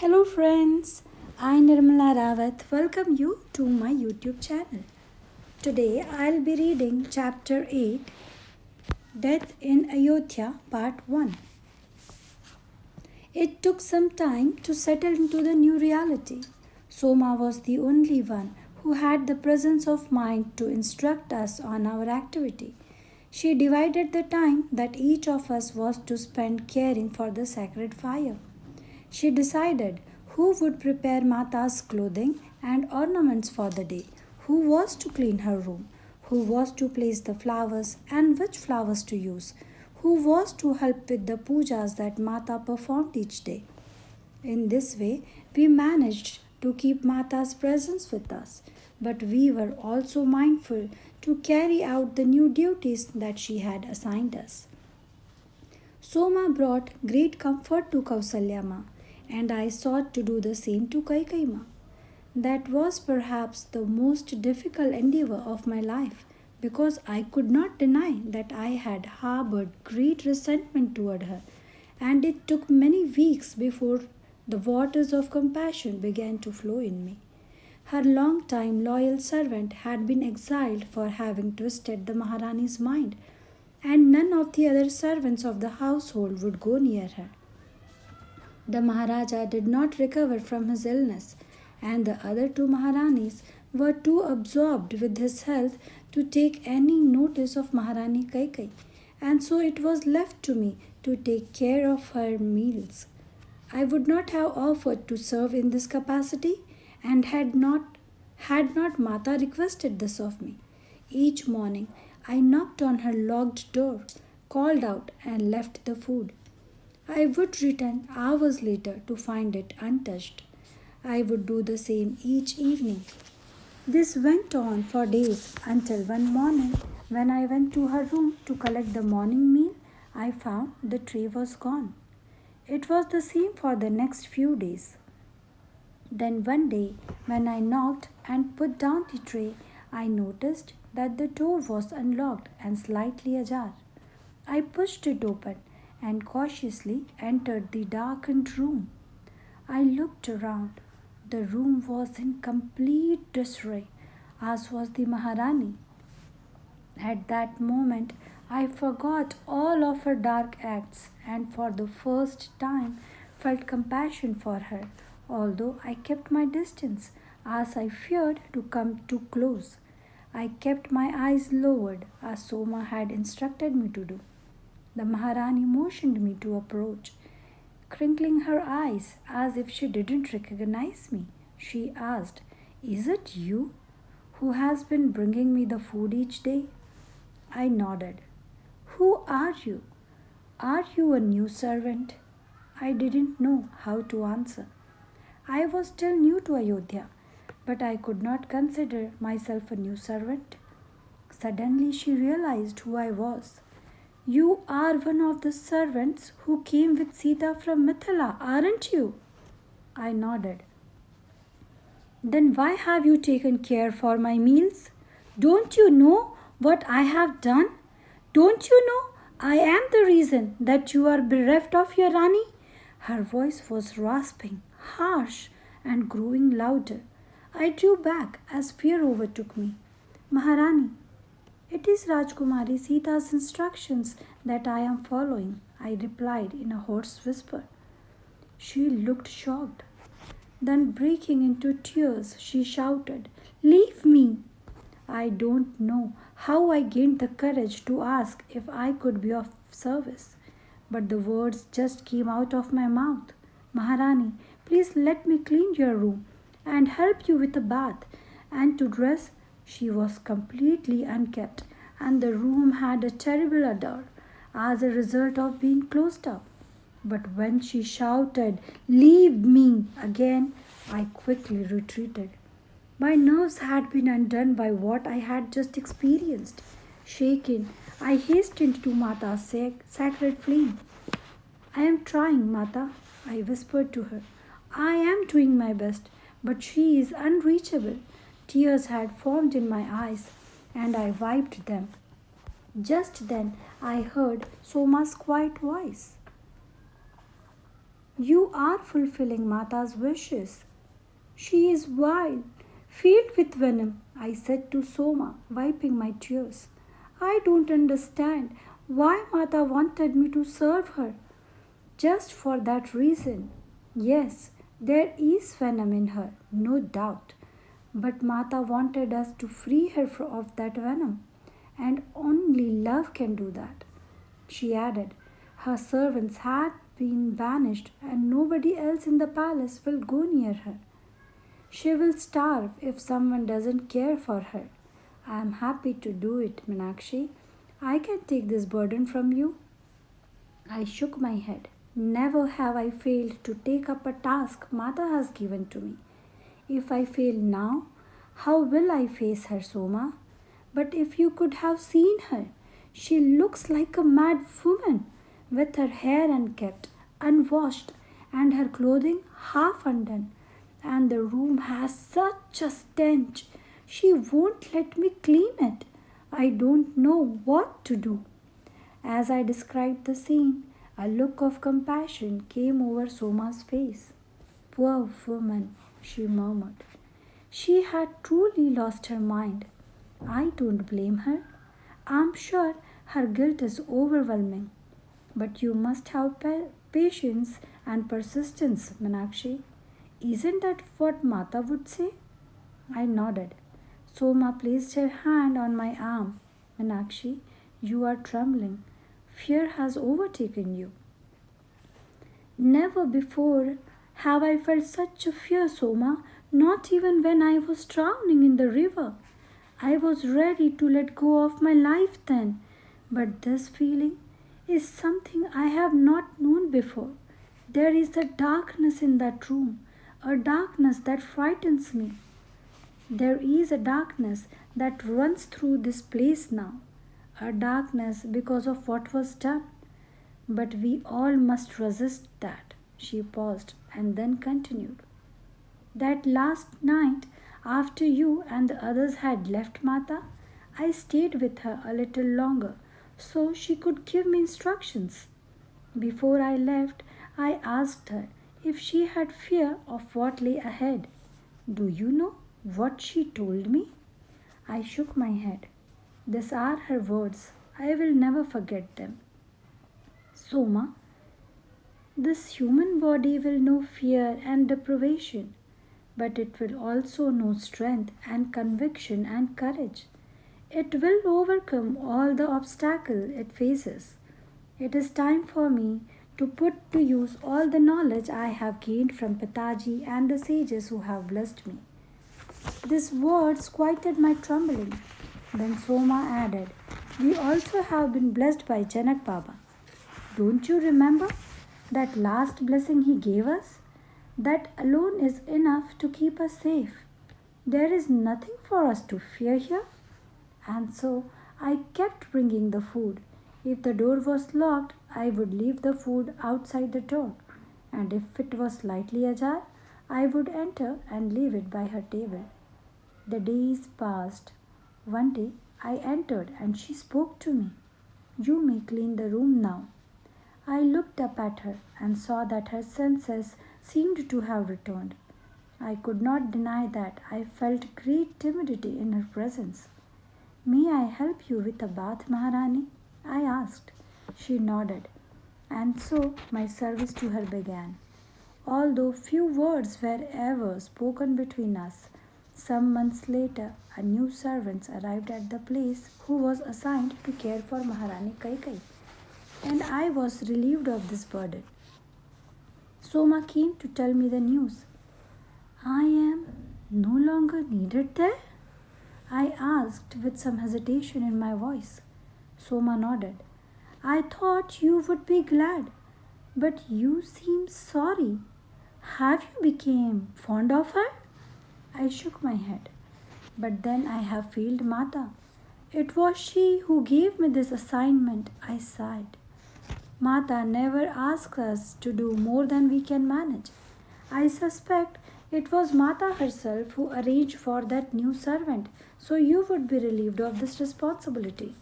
Hello friends, I Nirmala Rawat welcome you to my YouTube channel. Today I'll be reading Chapter 8 Death in Ayodhya Part.1. It took some time to settle into the new reality. Soma was the only one who had the presence of mind to instruct us on our activity. She divided the time that each of us was to spend caring for the sacred fire. She decided who would prepare Mata's clothing and ornaments for the day, who was to clean her room, who was to place the flowers and which flowers to use, who was to help with the pujas that Mata performed each day. In this way, we managed to keep Mata's presence with us, but we were also mindful to carry out the new duties that she had assigned us. Soma brought great comfort to Kausalyama, and I sought to do the same to Kaikaima. That was perhaps the most difficult endeavor of my life, because I could not deny that I had harbored great resentment toward her, and it took many weeks before the waters of compassion began to flow in me. Her long-time loyal servant had been exiled for having twisted the Maharani's mind, and none of the other servants of the household would go near her. The maharaja did not recover from his illness, and the other two maharanis were too absorbed with his health to take any notice of Maharani Kaikai, and so it was left to me to take care of her meals. I would not have offered to serve in this capacity, and had not Mata requested this of me. Each morning I knocked on her locked door, called out, and left the food. I would return hours later to find it untouched. I would do the same each evening. This went on for days until one morning, when I went to her room to collect the morning meal, I found the tray was gone. It was the same for the next few days. Then one day, when I knocked and put down the tray, I noticed that the door was unlocked and slightly ajar. I pushed it open and cautiously entered the darkened room. I looked around. The room was in complete disarray, as was the Maharani. At that moment, I forgot all of her dark acts and for the first time felt compassion for her, although I kept my distance as I feared to come too close. I kept my eyes lowered as Soma had instructed me to do. The Maharani motioned me to approach. Crinkling her eyes as if she didn't recognize me, she asked, "Is it you who has been bringing me the food each day?" I nodded. "Who are you? Are you a new servant?" I didn't know how to answer. I was still new to Ayodhya, but I could not consider myself a new servant. Suddenly she realized who I was. "You are one of the servants who came with Sita from Mithila, aren't you?" I nodded. "Then why have you taken care for my meals? Don't you know what I have done? Don't you know I am the reason that you are bereft of your Rani?" Her voice was rasping, harsh, and growing louder. I drew back as fear overtook me. "Maharani, it is Rajkumari Sita's instructions that I am following," I replied in a hoarse whisper. She looked shocked. Then, breaking into tears, she shouted, "Leave me!" I don't know how I gained the courage to ask if I could be of service, but the words just came out of my mouth. "Maharani, please let me clean your room and help you with a bath and to dress." She was completely unkempt, and the room had a terrible odor as a result of being closed up. But when she shouted, "Leave me!" again, I quickly retreated. My nerves had been undone by what I had just experienced. Shaken, I hastened to Mata's sacred flame. "I am trying, Mata," I whispered to her. "I am doing my best, but she is unreachable." Tears had formed in my eyes, and I wiped them. Just then I heard Soma's quiet voice. You are fulfilling Mata's wishes. She is wild, filled with venom, I said to Soma, wiping my tears. I don't understand why Mata wanted me to serve her. Just for that reason. Yes, there is venom in her, no doubt. But Mata wanted us to free her of that venom, and only love can do that. She added, her servants had been banished, and nobody else in the palace will go near her. She will starve if someone doesn't care for her. I am happy to do it, Meenakshi. I can take this burden from you. I shook my head. Never have I failed to take up a task Mata has given to me. If I fail now, how will I face her, Soma? But if you could have seen her, she looks like a mad woman, with her hair unkempt, unwashed, and her clothing half undone. And the room has such a stench. She won't let me clean it. I don't know what to do. As I described the scene, a look of compassion came over Soma's face. Poor woman, she murmured. She had truly lost her mind. I don't blame her. I'm sure her guilt is overwhelming. But you must have patience and persistence, Meenakshi. Isn't that what Mata would say? I nodded. Soma placed her hand on my arm. Meenakshi, you are trembling. Fear has overtaken you. Never before have I felt such a fear, Soma, not even when I was drowning in the river. I was ready to let go of my life then, but this feeling is something I have not known before. There is a darkness in that room, a darkness that frightens me. There is a darkness that runs through this place now, a darkness because of what was done. But we all must resist that. She paused and then continued. That last night, after you and the others had left Mata, I stayed with her a little longer so she could give me instructions. Before I left, I asked her if she had fear of what lay ahead. Do you know what she told me? I shook my head. These are her words. I will never forget them. Soma, this human body will know fear and deprivation, but it will also know strength and conviction and courage. It will overcome all the obstacles it faces. It is time for me to put to use all the knowledge I have gained from Pitaji and the sages who have blessed me. These words quieted my trembling. Then Soma added, we also have been blessed by Janak Baba. Don't you remember that last blessing he gave us? That alone is enough to keep us safe. There is nothing for us to fear here. And so I kept bringing the food. If the door was locked, I would leave the food outside the door. And if it was slightly ajar, I would enter and leave it by her table. The days passed. One day I entered and she spoke to me. You may clean the room now. I looked up at her and saw that her senses seemed to have returned. I could not deny that I felt great timidity in her presence. May I help you with a bath, Maharani? I asked. She nodded, and so my service to her began. Although few words were ever spoken between us, some months later a new servant arrived at the place who was assigned to care for Maharani Kakai, and I was relieved of this burden. Soma came to tell me the news. I am no longer needed there? I asked with some hesitation in my voice. Soma nodded. I thought you would be glad, but you seem sorry. Have you become fond of her? I shook my head. But then I have failed Mata. It was she who gave me this assignment, I sighed. Mata never asks us to do more than we can manage. I suspect it was Mata herself who arranged for that new servant, so you would be relieved of this responsibility.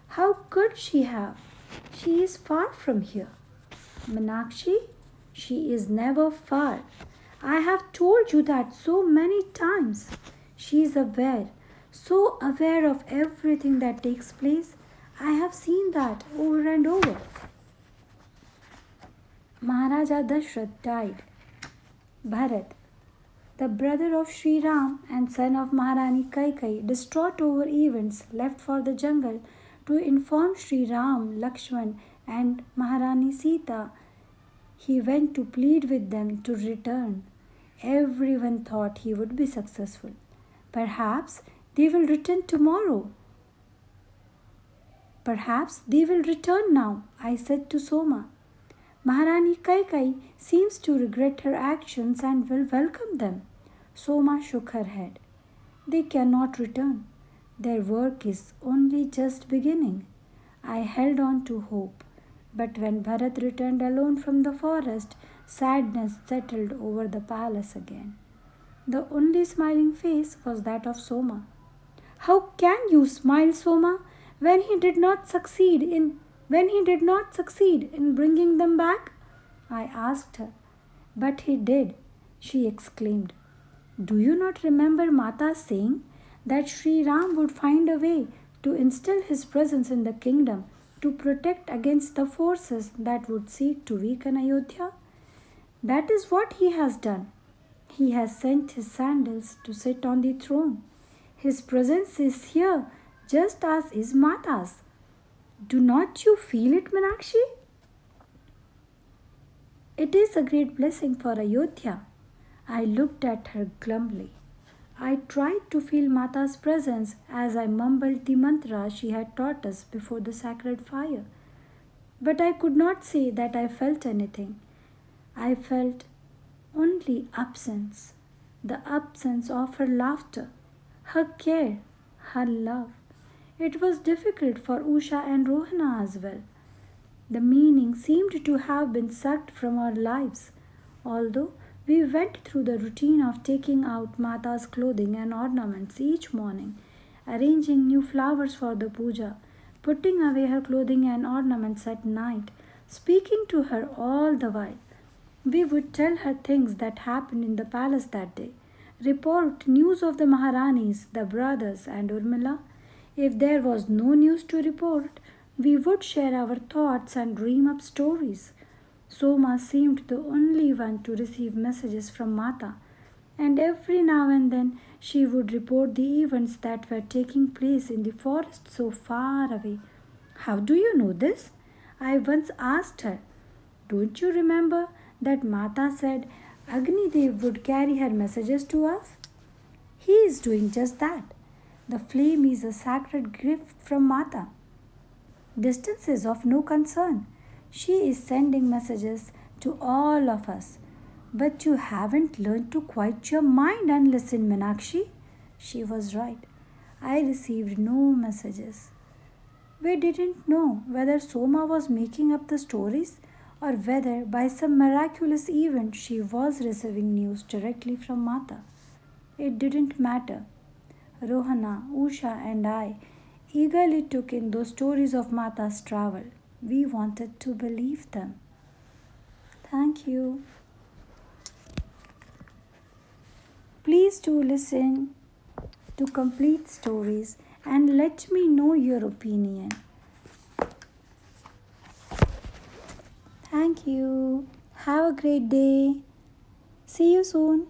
How could she have? She is far from here. Meenakshi, She is never far. I have told you that so many times. She is aware, so aware of everything that takes place. I have seen that over and over. Maharaja Dashrath died. Bharat, the brother of Shri Ram and son of Maharani Kakai, distraught over events, left for the jungle to inform Shri Ram, Laxman, and Maharani Sita. He went to plead with them to return. Everyone thought he would be successful. Perhaps they will return tomorrow. Perhaps they will return now, I said to Soma. Maharani Kakai seems to regret her actions and will welcome them. Soma shook her head. They cannot return. Their work is only just beginning. I held on to hope. But when Bharat returned alone from the forest, sadness settled over the palace again. The only smiling face was that of Soma. How can you smile, Soma, when he did not succeed in bringing them back? I asked her. But he did, she exclaimed. Do you not remember Mata saying that Shri Ram would find a way to instill his presence in the kingdom to protect against the forces that would seek to weaken Ayodhya? That is what he has done. He has sent his sandals to sit on the throne. His presence is here just as is Mata's. Do not you feel it, Meenakshi? It is a great blessing for Ayodhya. I looked at her glumly. I tried to feel Mata's presence as I mumbled the mantra she had taught us before the sacred fire. But I could not say that I felt anything. I felt only absence, the absence of her laughter, her care, her love. It was difficult for Usha and Rohana as well. The meaning seemed to have been sucked from our lives, although we went through the routine of taking out Mata's clothing and ornaments each morning, arranging new flowers for the puja, putting away her clothing and ornaments at night, speaking to her all the while. We would tell her things that happened in the palace that day, report news of the Maharanis, the brothers, and Urmila. If there was no news to report, we would share our thoughts and dream up stories. Soma seemed the only one to receive messages from Mata, and every now and then she would report the events that were taking place in the forest so far away. How do you know this? I once asked her. Don't you remember that Mata said Agni Dev would carry her messages to us? He is doing just that. The flame is a sacred gift from Mata. Distance is of no concern. She is sending messages to all of us. But you haven't learned to quiet your mind and listen, Meenakshi. She was right. I received no messages. We didn't know whether Soma was making up the stories or whether by some miraculous event she was receiving news directly from Mata. It didn't matter. Rohana, Usha, and I eagerly took in those stories of Mata's travel. We wanted to believe them. Thank you. Please do listen to complete stories and let me know your opinion. Thank you. Have a great day. See you soon.